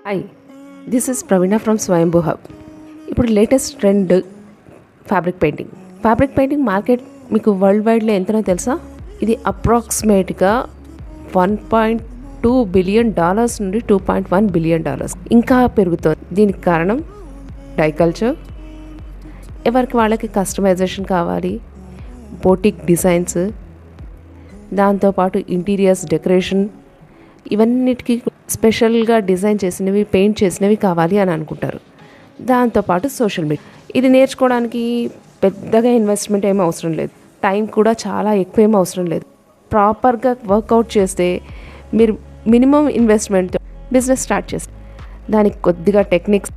Hi, this is Praveena from Swayambhu hub. ఇప్పుడు latest trend fabric painting. Fabric painting market మీకు world వైడ్లో ఎంతనో తెలుసా? ఇది అప్రాక్సిమేట్గా $1.2 బిలియన్ నుండి $2.1 బిలియన్ ఇంకా పెరుగుతుంది. దీనికి కారణం డై కల్చర్. ఎవరికి వాళ్ళకి కస్టమైజేషన్ కావాలి, బోటిక్ డిజైన్స్, దాంతోపాటు ఇంటీరియర్స్ డెకరేషన్, ఇవన్నిటికీ స్పెషల్గా డిజైన్ చేసినవి, పెయింట్ చేసినవి కావాలి అని అనుకుంటారు. దాంతోపాటు సోషల్ మీడియా. ఇది నేర్చుకోవడానికి పెద్దగా ఇన్వెస్ట్మెంట్ ఏమీ అవసరం లేదు, టైం కూడా చాలా ఎక్కువ ఏమీ అవసరం లేదు. ప్రాపర్గా వర్కౌట్ చేస్తే మీరు మినిమం ఇన్వెస్ట్మెంట్ బిజినెస్ స్టార్ట్ చేస్తారు. దానికి కొద్దిగా టెక్నిక్స్,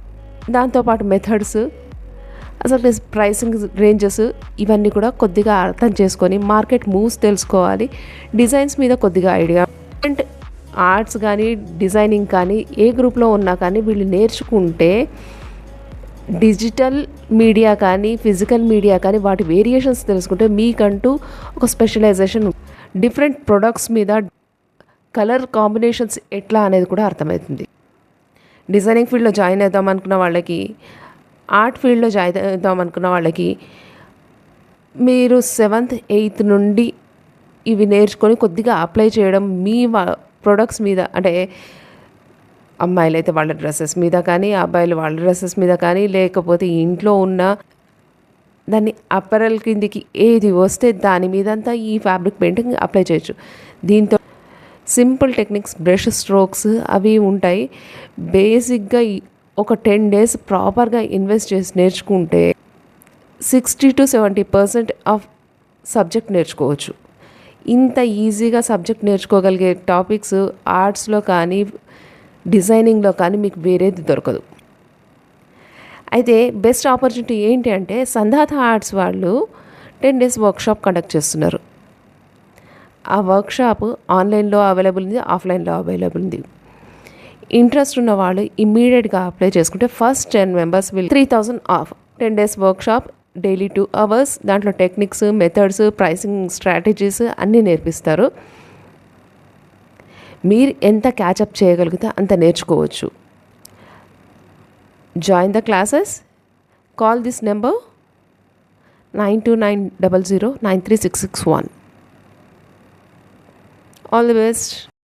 దాంతోపాటు మెథడ్స్, అసలు ప్రైసింగ్ రేంజెస్, ఇవన్నీ కూడా కొద్దిగా అర్థం చేసుకొని మార్కెట్ మూవ్స్ తెలుసుకోవాలి. డిజైన్స్ మీద కొద్దిగా ఐడియా అండ్ ఆర్ట్స్ కానీ డిజైనింగ్ కానీ ఏ గ్రూప్లో ఉన్నా కానీ వీళ్ళు నేర్చుకుంటే డిజిటల్ మీడియా కానీ ఫిజికల్ మీడియా కానీ వాటి వేరియేషన్స్ తెలుసుకుంటే మీకంటూ ఒక స్పెషలైజేషన్, డిఫరెంట్ ప్రొడక్ట్స్ మీద కలర్ కాంబినేషన్స్ ఎట్లా అనేది కూడా అర్థమవుతుంది. డిజైనింగ్ ఫీల్డ్లో జాయిన్ అవుదాం అనుకున్న వాళ్ళకి, ఆర్ట్ ఫీల్డ్లో జాయిన్ అవుదాం అనుకున్న వాళ్ళకి మీరు 7th 8th నుండి ఇవి నేర్చుకొని కొద్దిగా అప్లై చేయడం మీ ప్రొడక్ట్స్ మీద, అంటే అమ్మాయిలు అయితే వాళ్ళ డ్రెస్సెస్ మీద కానీ, అబ్బాయిలు వాళ్ళ డ్రెస్సెస్ మీద కానీ, లేకపోతే ఇంట్లో ఉన్న దాన్ని అప్పరల్ కిందికి ఏది వస్తే దాని మీదంతా ఈ ఫ్యాబ్రిక్ పెయింటింగ్ అప్లై చేయొచ్చు. దీంతో సింపుల్ టెక్నిక్స్, బ్రష్ స్ట్రోక్స్ అవి ఉంటాయి. బేసిక్గా ఒక 10 days ప్రాపర్గా ఇన్వెస్ట్ చేసి నేర్చుకుంటే 60 to 70% ఆఫ్ సబ్జెక్ట్ నేర్చుకోవచ్చు. ఇంత ఈజీగా సబ్జెక్ట్ నేర్చుకోగలిగే టాపిక్స్ ఆర్ట్స్లో కానీ డిజైనింగ్లో కానీ మీకు వేరేది దొరకదు. అయితే బెస్ట్ ఆపర్చునిటీ ఏంటి అంటే సంధాత ఆర్ట్స్ వాళ్ళు 10 days వర్క్షాప్ కండక్ట్ చేస్తున్నారు. ఆ వర్క్షాప్ ఆన్లైన్లో అవైలబుల్ ఉంది, ఆఫ్లైన్లో అవైలబుల్ ఉంది. ఇంట్రెస్ట్ ఉన్న వాళ్ళు ఇమ్మీడియట్గా అప్లై చేసుకుంటే first 10 members 3,000 of. 10 days workshop, daily 2 hours. దాంట్లో టెక్నిక్స్, మెథడ్స్, ప్రైసింగ్ స్ట్రాటజీస్ అన్నీ నేర్పిస్తారు. మీరు ఎంత క్యాచప్ చేయగలిగితే అంత నేర్చుకోవచ్చు. Join the classes. Call this number 9290093661. All the best.